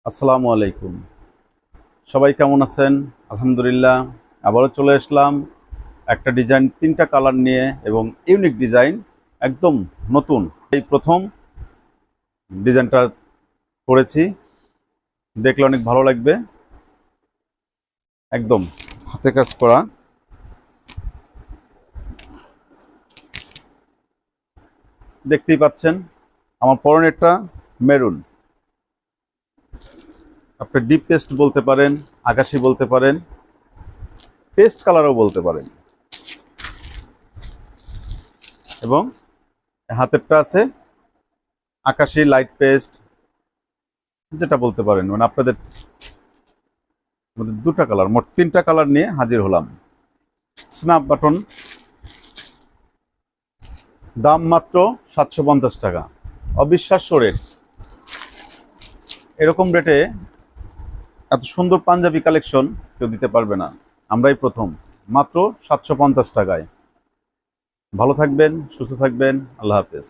আসসালামু আলাইকুম। সবাই কেমন আছেন? আলহামদুলিল্লাহ। আবারও চলে আসলাম একটা ডিজাইন, তিনটা কালার নিয়ে এবং ইউনিক ডিজাইন, একদম নতুন। এই প্রথম ডিজাইনটা করেছি, দেখলে অনেক ভালো লাগবে। একদম হাতে কাজ করা, দেখতেই পাচ্ছেন। আমার পরনেরটা মেরুন, আপনি ডিপ পেস্ট বলতে পারেন, আকাশি বলতে পারেন, পেস্ট কালারও বলতে পারেন। এবং হাতেরটা আছে আকাশি লাইট পেস্ট, যেটা বলতে পারেন। মানে আপনাদের দুটা কালার, মোট তিনটা কালার নিয়ে হাজির হলাম। স্ন্যাপ বাটন, দাম মাত্র 750 টাকা। অবিশ্বাস্য রেট। এরকম রেটে এত সুন্দর পাঞ্জাবি কালেকশন কেউ দিতে পারবে না, আমরাই প্রথম। মাত্র 750 টাকায়। ভালো থাকবেন, সুস্থ থাকবেন, আল্লাহ হাফেজ।